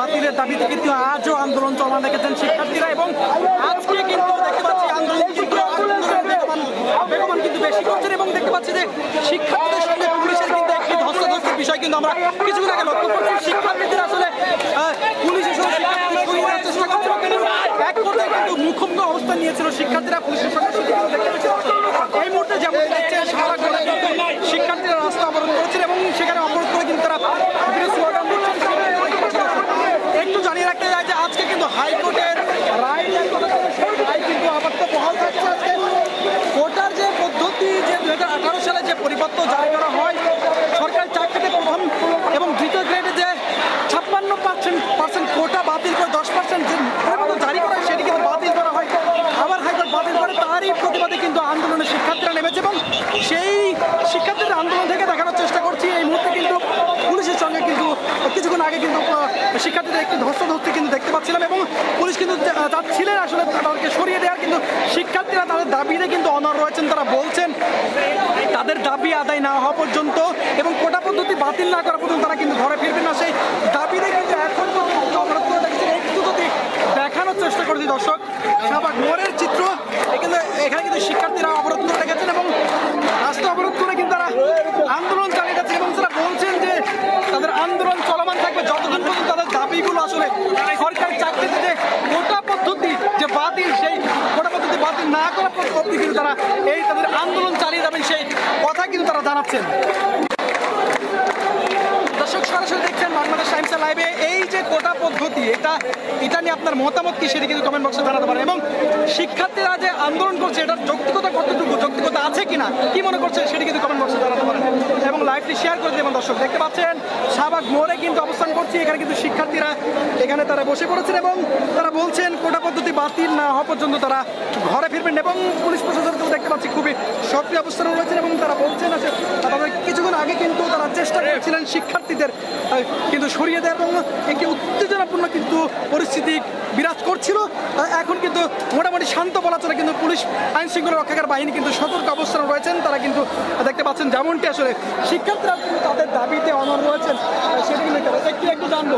বাতিলের দাবিতে কিন্তু আজও আন্দোলন চলমান রেখেছেন শিক্ষার্থীরা এবং আজকে কিন্তু দেখতে পাচ্ছি আন্দোলন কিন্তু বেগবান কিন্তু বেশি করছেন এবং দেখতে পাচ্ছি যে শিক্ষার্থীদের সঙ্গে পুলিশের কিন্তু একটি ধস্তাধস্তির বিষয় কিন্তু আমরা কিছুদিন আগে লক্ষ্য করছি। শিক্ষার্থীদের আসলে পুলিশের সঙ্গে চেষ্টা করছিল এক পর্যায়ে কিন্তু মুখোমুখি অবস্থান নিয়েছিল শিক্ষার্থীরা পুলিশের সঙ্গে দেখতে পেয়েছিল। এই মুহূর্তে যেমন দেখছেন সারা শিক্ষার্থীরা রাস্তা অবরোধ করেছেন এবং সেখানে অবরোধ করে কিন্তু তারা স্লোগান দিচ্ছেন। একটু জানিয়ে রাখতে চাই যে আজকে কিন্তু হাইকোর্টের রায় কিন্তু আবার তো বহাল থাকছে। আজকে কোটার যে পদ্ধতি যে 2018 সালে যে পরিপত্র জারি করা হয় সরকারি চাকরিতে প্রথম এবং দ্বিতীয় গ্রেডে যে 56% কোটা বাতিল করে 10% যে পরিপত্র জারি করা হয় সেটি কিন্তু বাতিল করা হয়, আবার হাইকোর্ট বাতিল করে। তারই প্রতিবাদে কিন্তু আন্দোলনে শিক্ষার্থীরা নেমেছে এবং সেই শিক্ষার্থীদের আন্দোলন থেকে দেখানোর চেষ্টা করছি এই মুহূর্তে কিন্তু পুলিশের সঙ্গে কিন্তু কিছুক্ষণ আগে কিন্তু শিক্ষার্থীদের একটি ধস্তাধস্তি কিন্তু দেখতে পাচ্ছিলাম এবং পুলিশ কিন্তু চাচ্ছিলেন আসলে তাদেরকে সরিয়ে দেওয়ার, কিন্তু শিক্ষার্থীরা তাদের দাবিতে কিন্তু অনড় রয়েছেন। তারা বলছেন তাদের দাবি আদায় না হওয়া পর্যন্ত এবং কোটা পদ্ধতি বাতিল না করা পর্যন্ত তারা কিন্তু ঘরে ফিরবেন না। সেই দাবিতে কিন্তু এখন অবরোধ করে দেখছেন। একটু যদি দেখানোর চেষ্টা করছি দর্শক, শাহবাগ মোড়ের চিত্র, এখানে কিন্তু শিক্ষার্থীরা অবরোধ করে রেখেছেন এবং রাস্তা অবরোধ করে কিন্তু তারা আন্দোলন চালিয়ে যাচ্ছেন এবং তারা বলছেন যে তাদের আন্দোলন চলমান থাকবে যতক্ষণ পর্যন্ত তাদের দাবিগুলো আসলে সরকারি চাকরিতে যে কোটা পদ্ধতি যে বাতিল সেই কোটা পদ্ধতি বাতিল না করা পদ্ধতি কিন্তু তারা এই তাদের আন্দোলন চালিয়ে যাবেন সেই কথা কিন্তু তারা জানাচ্ছেন। দর্শক সরাসরি দেখছেন বাংলাদেশ টাইমস লাইভে। এই যে কোটা পদ্ধতি এটা নিয়ে আপনার মতামত কি সেটি কিন্তু কমেন্ট বক্সে জানাতে পারেন এবং শিক্ষার্থীরা যে আন্দোলন করছে এটার যৌক্তিকতা কতটুকু যৌক্তিকতা আছে কিনা কি মনে করছেন সেটি কিন্তু কমেন্ট বক্সে জানাতে পারেন এবং লাইভটি শেয়ার করে দেবেন। দর্শক দেখতে পাচ্ছেন শাহবাগ মোড়ে কিন্তু অবস্থান করছি, এখানে কিন্তু শিক্ষার্থীরা এখানে তারা বসে পড়েছেন এবং তারা বলছেন কোটা পদ্ধতি বাতিল না হওয়া পর্যন্ত তারা ঘরে ফিরবেন এবং পুলিশ প্রশাসনকেও দেখতে পাচ্ছি খুবই সক্রিয় অবস্থানে রয়েছেন এবং তারা বলছেন তাদের কিছুক্ষণ আগে কিন্তু তারা চেষ্টা করছিলেন শিক্ষার্থীদের কিন্তু সরিয়ে দেয় এবং একটি উত্তেজনাপূর্ণ কিন্তু পরিস্থিতি বিরাজ করছিল। এখন কিন্তু মোটামুটি শান্ত বলা চলে, কিন্তু পুলিশ আইন শৃঙ্খলা রক্ষাকারী বাহিনী কিন্তু সতর্ক অবস্থানে রয়েছেন। তারা কিন্তু দেখতে পাচ্ছেন যেমনটি আসলে শিক্ষার্থীরা কিন্তু তাদের দাবিতে অনড় রয়েছেন সেটি কিন্তু একটু জানবো।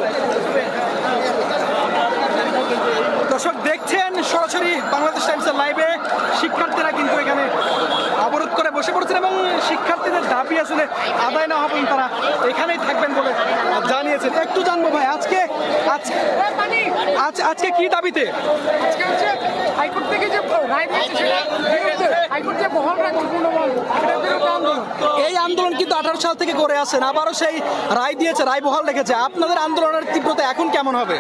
দর্শক দেখছেন সরাসরি বাংলাদেশ টাইমসের লাইভে শিক্ষার্থীরা কিন্তু এখানে অবরোধ করে বসে পড়েছেন এবং শিক্ষার্থীদের দাবি আসলে আদায় না হবেন তারা এখানেই থাকবেন বলে জানিয়েছেন। একটু জানবো ভাই আজকে কি দাবিতে? হাইকোর্ট থেকে যে রায় দিয়েছে হাইকোর্ট যে বহাল রাখছে এই আন্দোলন কিন্তু 18 সাল থেকে করে আসেন, আবারও সেই রায় দিয়েছে, রায় বহাল রেখেছে। আপনাদের আন্দোলনের তীব্রতা এখন কেমন হবে?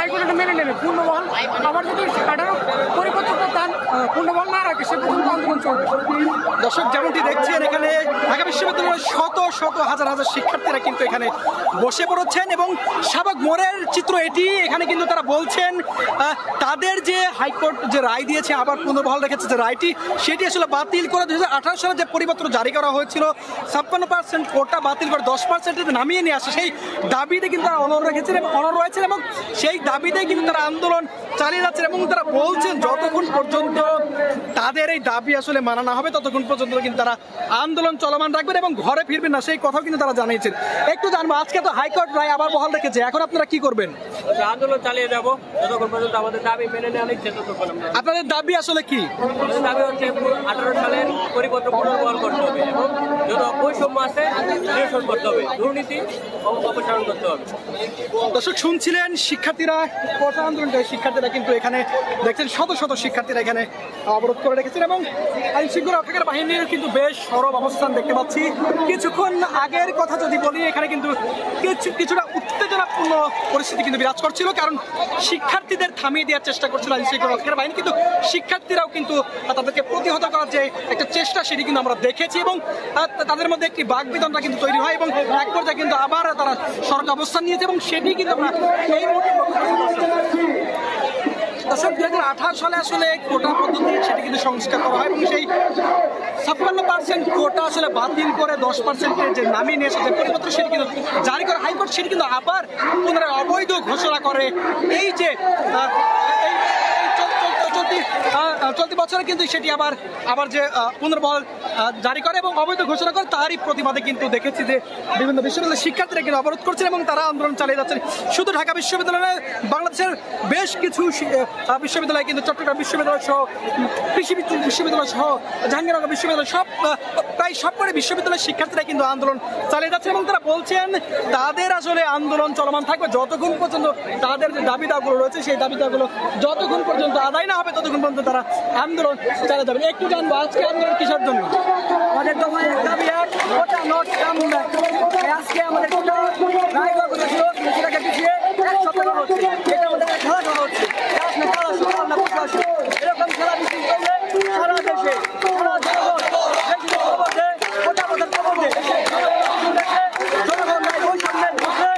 হাইকোর্ট মেনে নেবে পূর্ণবহাল, আবার যদি পরিপত্রটা দান পূর্ণবহাল না রাখে সে পর্যন্ত আন্দোলন চলবে। দর্শক যেমনটি দেখছেন এখানে ঢাকা বিশ্ববিদ্যালয়ের শত শত হাজার হাজার শিক্ষার্থীরা কিন্তু এখানে বসে পড়েছেন এবং শাহবাগ মোড়ের চিত্র এটি। এখানে কিন্তু তারা বলছেন তাদের যে হাইকোর্ট যে রায় দিয়েছে আবার পুনর্বহাল রেখেছে যে রায়টি সেটি আসলে বাতিল করে 2018 সালে যে পরিপত্র জারি করা হয়েছিল 56% কোটা বাতিল করে 10% নামিয়ে নিয়ে আসে সেই দাবিতে কিন্তু তারা অনড় রেখেছেন এবং অনড় রয়েছেন এবং সেই দাবিতে কিন্তু তারা আন্দোলন চালিয়ে যাচ্ছেন এবং তারা বলছেন যতক্ষণ পর্যন্ত তাদের এই দাবি আসলে মানা না হবে ততক্ষণ পর্যন্ত কিন্তু তারা আন্দোলন চলমান রাখবেন এবং ঘরে ফিরবেন না সেই কথাও কিন্তু তারা জানিয়েছেন। একটু জানবো আজকে তো হাইকোর্ট রায় আবার বহাল রেখেছে, এখন আপনারা কি করবেন? আন্দোলন চালিয়ে যাব যতক্ষণ পর্যন্ত আমাদের দাবি মেনে নেওয়া নিচ্ছে ততক্ষণ। আপনাদের দাবি আসলে কি? আমাদের দাবি হচ্ছে 18 সালের পরিপত্র পুনর্বহাল করতে হবে এবং যত বৈষম্য আছে নিরসন করতে হবে, দুর্নীতি অপসারণ করতে হবে। দর্শক শুনছিলেন শিক্ষার্থীরা কোটা আন্দোলনের শিক্ষার্থীরা কিন্তু এখানে দেখছেন শত শত শিক্ষার্থীরা এখানে অবরোধ করে রেখেছেন এবং আইন শৃঙ্খলা রক্ষাকারী বাহিনীর কিন্তু বেশ সরব অবস্থান দেখতে পাচ্ছি। কিছুক্ষণ আগের কথা যদি বলি এখানে কিন্তু কিছুটা উত্তেজনাপূর্ণ পরিস্থিতি কিন্তু বিরাজ করছিল, কারণ শিক্ষার্থীদের থামিয়ে দেওয়ার চেষ্টা করছিল আইন শৃঙ্খলা রক্ষাকারী বাহিনী, কিন্তু শিক্ষার্থীরাও কিন্তু তাদেরকে প্রতিহত করার যে একটা চেষ্টা সেটি কিন্তু আমরা দেখেছি এবং তাদের মধ্যে একটি বাকবিতণ্ডা কিন্তু তৈরি হয় এবং এক পর্যায়ে কিন্তু আবার তারা সরব অবস্থান নিয়েছে এবং সেটি কিন্তু আমরা এই মুহূর্তে দর্শক 2018 সালে আসলে কোটা পদ্ধতি সেটি কিন্তু সংস্কার করা হয় এবং সেই 56% কোটা আসলে বাতিল করে 10% যে নামিয়ে নিয়ে এসেছে পরিপত্র সেটি কিন্তু জারি করে হাইকোর্ট সেটি কিন্তু আবার পুনরায় অবৈধ ঘোষণা করে। এই যে চলতি বছরে কিন্তু সেটি আবার যে পুনর্বহাল জারি করে এবং অবৈধ ঘোষণা করে তারই প্রতিবাদে কিন্তু দেখেছি যে বিভিন্ন বিশ্ববিদ্যালয়ের শিক্ষার্থীরা কিন্তু অবরোধ করছেন এবং তারা আন্দোলন চালিয়ে যাচ্ছেন। শুধু ঢাকা বিশ্ববিদ্যালয়ে বাংলাদেশের বেশ কিছু বিশ্ববিদ্যালয় কিন্তু চট্টগ্রাম বিশ্ববিদ্যালয় সহ কৃষি বিশ্ববিদ্যালয় সহ জাহাঙ্গীরনগর বিশ্ববিদ্যালয় প্রায় সবকটি বিশ্ববিদ্যালয়ের শিক্ষার্থীরা কিন্তু আন্দোলন চালিয়ে যাচ্ছে এবং তারা বলছেন তাদের আসলে আন্দোলন চলমান থাকবে যতক্ষণ পর্যন্ত তাদের যে দাবি দাওয়াগুলো রয়েছে সেই দাবি দাওয়াগুলো যতক্ষণ পর্যন্ত আদায় না হবে ততক্ষণ পর্যন্ত তারা আন্দোলন চালিয়ে যাবেন। একটু জানবো আজকে আন্দোলন কিসের জন্য? আমাদের দাবি আর ওটা নট কামনা আজকে আমাদের কোটা রায় করেছিল সেটাকে পিছিয়ে এক সপ্তাহ হচ্ছে এটা আমাদের খেলা করা হচ্ছে খেলা শুরু আমরা প্রশাসন এরকম খেলা মিছিল করলে সারা দেশে সারা জনগণ কোটা আমাদের খবর দেয় জনগণ রায় বৈষম্যের মধ্যে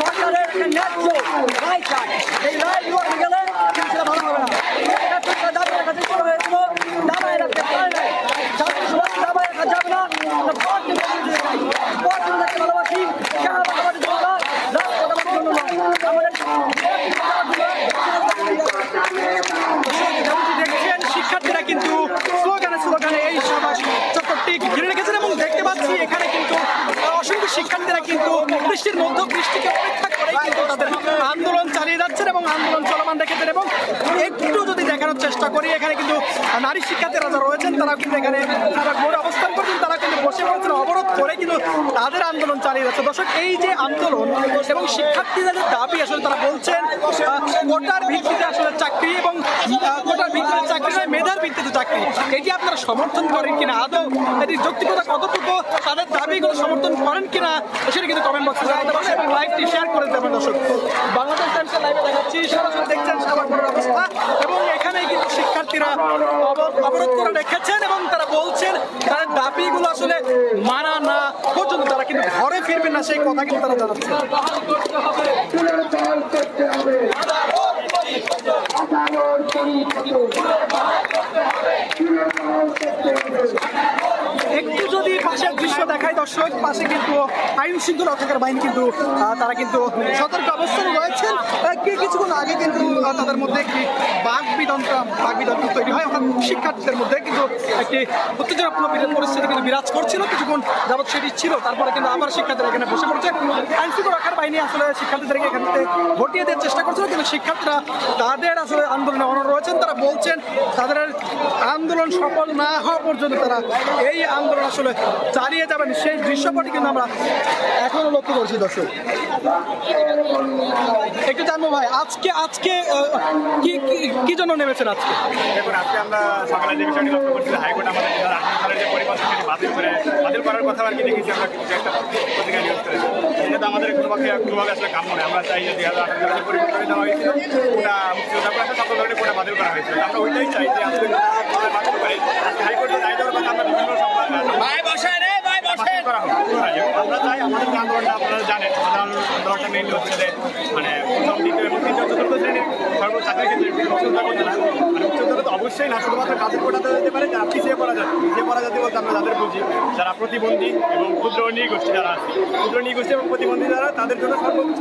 সরকারের একটা ন্যায্য রায় চায় এই রায় বিভাগ গেলে সেটা ভালো হবে না এটা দাবি রাখাতে শুরু হয়েছিল দাবায় রাখতে পারে নাই দাবায় রাখা যাবে না ভালোবাসি আমাদের জন্য দেখছেন শিক্ষার্থীরা কিন্তু স্লোগানে এই সভা চত্বরটি ঘিরে রেখেছেন এবং দেখতে পাচ্ছি এখানে কিন্তু অসংখ্য শিক্ষার্থীরা কিন্তু বৃষ্টির মধ্যে বৃষ্টিকে অপেক্ষা করে কিন্তু তাদের আন্দোলন চালিয়ে যাচ্ছেন এবং আন্দোলন চলমান রেখেছেন এবং একটু যদি দেখানোর চেষ্টা করি এখানে কিন্তু নারী শিক্ষার্থীরা যারা রয়েছেন তারা কিন্তু এখানে তারা ঘরে অবস্থান করছেন তারা কিন্তু বসে পড়েছেন অবরোধ করে কিন্তু তাদের আন্দোলন চালিয়ে যাচ্ছে। দর্শক এই যে আন্দোলন এবং শিক্ষার্থীদের দাবি আসলে তারা বলছেন কোটার ভিত্তিতে আসলে চাকরি এবং কোটার ভিত্তিতে চাকরি নয় মেধার ভিত্তিতে চাকরি এটি আপনারা সমর্থন করেন কিনা আদৌ এটি যৌক্তিকতা কতটুকু তাদের দাবিগুলো সমর্থন করেন কিনা সেটা কিন্তু কমেন্ট বক্সে জানাতে পারেন এবং লাইভটি শেয়ার করে দেবেন। দর্শক বাংলাদেশ টাইমসের লাইভে দেখাচ্ছি সরাসরি দেখছেন সবার অবস্থা এবং এখানে কিন্তু শিক্ষার্থীরা অবরোধ করে রেখেছেন এবং তারা বলছেন তাদের দাবিগুলো আসলে মানা না পর্যন্ত তারা কিন্তু ঘরে ফিরবেন না সেই কথা কিন্তু তারা জানাচ্ছে। একটু যদি পাশের দৃশ্য দেখায় দর্শক পাশে কিন্তু আইন শৃঙ্খলা রক্ষাকারী বাহিনী কিন্তু তারা কিন্তু সতর্ক অবস্থানে রয়েছেন। কিছুক্ষণ আগে কিন্তু তাদের মধ্যে একটি বাকবিতন্ত্র তৈরি হয় অর্থাৎ শিক্ষার্থীদের মধ্যে কিন্তু একটি উত্তেজনাপূর্ণ পরিস্থিতি কিন্তু বিরাজ করছিল কিছুক্ষণ যাবৎ সেটি ছিল তারপরে কিন্তু আবার শিক্ষার্থীরা এখানে বসে পড়ছে। আইন শৃঙ্খলা রক্ষার বাহিনী আসলে শিক্ষার্থীদেরকে এখান থেকে হটিয়ে দেওয়ার চেষ্টা করছিল কিন্তু শিক্ষার্থীরা তাদের আসলে আন্দোলনে অনড় রয়েছেন। তারা বলছেন তাদের আন্দোলন সফল না হওয়া পর্যন্ত তারা এই আন্দোলন আসলে চালিয়ে যাবেন সেই দৃশ্যপটই কিন্তু আমরা এখনো লক্ষ্য করছি। দর্শক একটু জানবো ভাই আজকে কি জন্য নেমেছেন আজকে? দেখুন আজকে আমরা সকালে যে বিষয়টি লক্ষ্য করছি হাইকোর্ট আমাদের 2018 সালের যে পরিপত্র সেটি বাতিল করার কথা আর কি দেখেছি আমরা কিছু একটা পত্রিকা নিউজ করেছি এটা তো আমাদের কোনোভাবে আসলে কাম্য নয়। আমরা চাই যে 2018 সালে যে পরিপত্র দেওয়া হয়েছিল ওটা মুক্তিযোদ্ধা করে সকল ধরনের কোটা বাতিল করা হয়েছিল আমরা ওইটাই চাই যে আজকে বাতিল করে হাইকোর্টের রায় দেওয়ার কথা আমরা বিভিন্ন করা হোক। আমরা চাই আমাদের যে আন্দোলনটা আপনারা জানেন আমাদের আন্দোলনটা মেনলি হচ্ছে যে মানে প্রথম দ্বিতীয় এবং তৃতীয় চতুর্থ শ্রেণীর সর্বচাকরির ক্ষেত্রে উচ্চতা করতে না মানে উচ্চতা তো অবশ্যই না শুধুমাত্র কাজের কোটাতে যেতে পারে যারা পিছিয়ে পড়া যায় বলতে আমরা যাদের বুঝি যারা প্রতিবন্ধী এবং ক্ষুদ্র নৃগোষ্ঠী যারা আছে ক্ষুদ্র নৃগোষ্ঠী এবং প্রতিবন্ধী যারা তাদের জন্য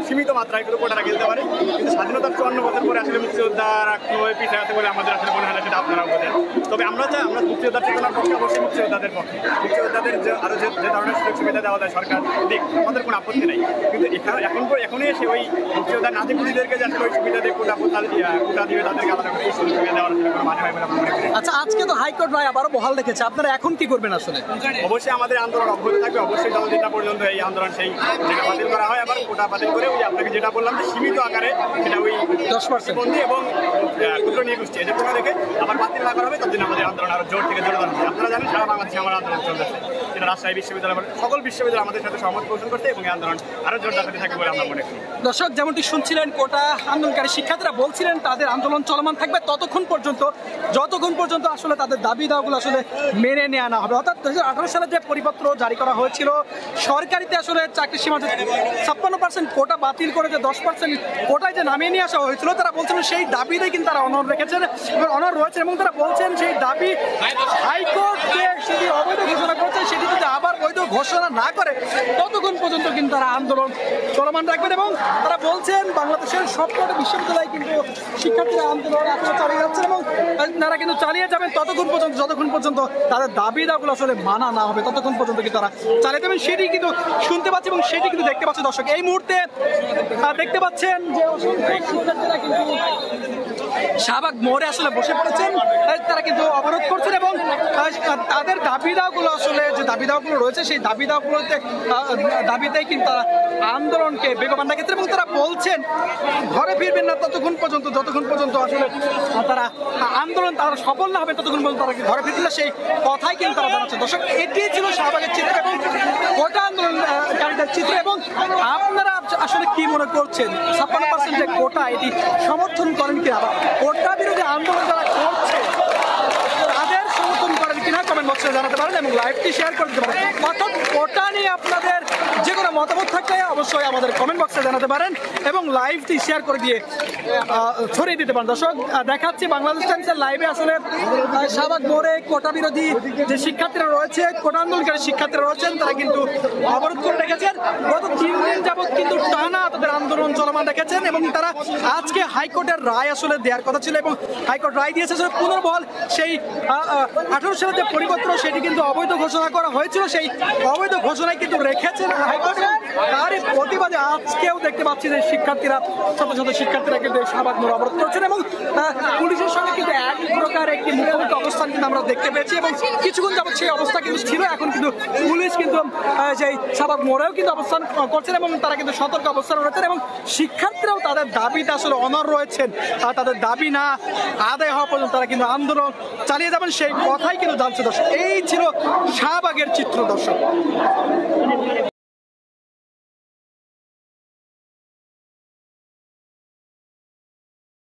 সীমিত মাত্রায় কিন্তু কোটাটা খেলতে পারে কিন্তু স্বাধীনতার 54 বছর পরে আসলে মুক্তিযোদ্ধারা পিছিয়ে আছে বলে আমাদের আসলে মনে হয় না সেটা আপনারাও বোঝেন। তবে আমরা চাই আমরা মুক্তিযোদ্ধার চেতনার পক্ষে অবশ্যই মুক্তিযোদ্ধাদের পক্ষে মুক্তিযোদ্ধাদের আরও যে ধরনের সুযোগ সুবিধা দেওয়া যায় সরকার দিক আমাদের কোনো আপত্তি নেই কিন্তু এখনই এসে ওই মুক্তিযোদ্ধা নাতিপুতিদেরকে যাতে ওই সুবিধা দিয়ে কোটা দিয়ে তাদেরকে আলাদা করে সুযোগ সুবিধা দেওয়ার কোনো মানে হয় বলে আমরা মনে করি। আচ্ছা আজকে তো হাইকোর্ট রায় আবারও বহাল রেখেছে আপনারা এখন কি করবেন আসলে? অবশ্যই আমাদের আন্দোলন অব্যাহত থাকবে অবশ্যই যতদিন পর্যন্ত এই আন্দোলন সেই যেটা বাতিল করা হয় আবার কোটা বাতিল করে ওই আপনাকে যেটা বললাম যে সীমিত আকারে সেটা ওই 10% বন্দী এবং ক্ষুদ্র নৃগোষ্ঠী এদের কোনো রেখে আবার বাতিল না করা হবে ততদিন আমাদের আন্দোলন আরো জোর থেকে জোরদার হবে। আপনারা জানেন সারা বাংলাদেশে আমার আন্দোলন চলতেছে যেটা রাজশাহী বিশ্ববিদ্যালয় সকল বিশ্ববিদ্যালয় আমাদের সাথে সহমত পোষণ করতে এবং এই আন্দোলন আরো জোরদার হতে থাকবে বলে আমরা মনে করি। দর্শক যেমনটি শুনছিলেন কোটা আন্দোলনকারী শিক্ষার্থীরা বলছিলেন তাদের আন্দোলন চলমান থাকবে ততক্ষণ পর্যন্ত আসলে তাদের দাবি দাওয়াগুলো আসলে মেনে নেওয়া না হবে। অর্থাৎ 2018 সালে যে পরিপত্র জারি করা হয়েছিল সরকারিতে আসলে চাকরির সীমা 56% কোটা বাতিল করে যে 10% কোটায় যে নামিয়ে নিয়ে আসা হয়েছিল তারা বলছেন সেই দাবিতে কিন্তু তারা অনড় রেখেছেন এবং অনড় রয়েছেন এবং তারা বলছেন সেই দাবি হাইকোর্ট যে সেটি অবৈধ ঘোষণা করেছে সেটি কিন্তু যদি আবার বৈধ ঘোষণা না করে ততক্ষণ পর্যন্ত কিন্তু তারা আন্দোলন চলমান রাখবেন এবং তারা বলছেন বাংলাদেশের সবকটা বিশ্ববিদ্যালয়ে কিন্তু শিক্ষার্থীরা আন্দোলন এখনো চালিয়ে যাচ্ছে এবং তারা কিন্তু চালিয়ে যাবেন ততক্ষণ পর্যন্ত যতক্ষণ পর্যন্ত তাদের দাবি দাওয়াগুলো আসলে মানা না হবে ততক্ষণ পর্যন্ত কিন্তু তারা চালিয়ে যাবেন সেটি কিন্তু শুনতে পাচ্ছি এবং সেটি কিন্তু দেখতে পাচ্ছি দর্শক এই মুহূর্তে দেখতে পাচ্ছেন যে অসংখ্য শিক্ষার্থীরা কিন্তু শাহবাগ মোড়ে আসলে বসে পড়েছেন তারা কিন্তু অবরোধ করছেন এবং তাদের দাবি দাওয়াগুলো আসলে যে দাবি দাওয়াগুলো রয়েছে সেই দাবি দাওয়াগুলোতে দাবিতেই কিন্তু তারা আন্দোলনকে বেগবান রেখেছেন এবং তারা বলছেন ঘরে ফিরবেন না ততক্ষণ পর্যন্ত যতক্ষণ পর্যন্ত আসলে তারা আন্দোলন তারা সফল না হবে ততক্ষণ পর্যন্ত তারা ঘরে ফিরবে না সেই কথাই কিন্তু তারা জানাচ্ছে দর্শক এটি ছিল শাহবাগের চিত্র এবং কোটা আন্দোলনকারীদের চিত্র এবং আপনারা আসলে কি মনে করছেন 56% যে কোটা এটি সমর্থন করেন কিনা বা কোটা বিরোধী আন্দোলন যারা করছে তাদের সমর্থন করেন কিনা কমেন্ট বক্সে জানাতে পারেন এবং লাইভটি শেয়ার করে দিতে পারেন অর্থাৎ কোটা নিয়ে আপনাদের যে কোনো মতামত থাকলে অবশ্যই আমাদের কমেন্ট বক্সে জানাতে পারেন এবং লাইভটি শেয়ার করে দিয়ে ছড়িয়ে দিতে পারেন দর্শক দেখাচ্ছি বাংলাদেশ টাইমসের লাইভে আসলে শাহবাগ মোড়ে কোটা বিরোধী যে শিক্ষার্থীরা রয়েছে কোটা আন্দোলনকারী শিক্ষার্থীরা রয়েছেন তারা কিন্তু অবরোধ করে রেখেছেন গত 3 দিন যাবৎ কিন্তু টানা তাদের আন্দোলন চলমান রেখেছেন এবং তারা আজকে হাইকোর্টের রায় আসলে দেওয়ার কথা ছিল এবং হাইকোর্ট রায় দিয়েছে আসলে পুনর্বহাল সেই 18 সালের যে পরিপত্র সেটি কিন্তু অবৈধ ঘোষণা করা হয়েছিল সেই অবৈধ ঘোষণায় কিন্তু রেখেছেন হাইকোর্ট তারই প্রতিবাদে আজকেও দেখতে পাচ্ছি যে শিক্ষার্থীরা শত শত শিক্ষার্থীরা কিন্তু শাহবাগ মোড় অবরোধ করছেন এবং পুলিশের সঙ্গে কিন্তু এক প্রকার একটি মুখোমুখি অবস্থান কিন্তু আমরা দেখতে পেয়েছি এবং কিছুক্ষণ যাবত সেই অবস্থা কিন্তু ছিল এখন কিন্তু পুলিশ কিন্তু সেই শাহবাগ মোড়েও কিন্তু অবস্থান করছেন এবং তারা কিন্তু সতর্ক অবস্থান রয়েছেন এবং শিক্ষার্থীরাও তাদের দাবিতে আসলে অনড় রয়েছেন তাদের দাবি না আদায় হওয়া পর্যন্ত তারা কিন্তু আন্দোলন চালিয়ে যাবেন সেই কথাই কিন্তু জানছে দর্শক এই ছিল শাহবাগের চিত্র দর্শক।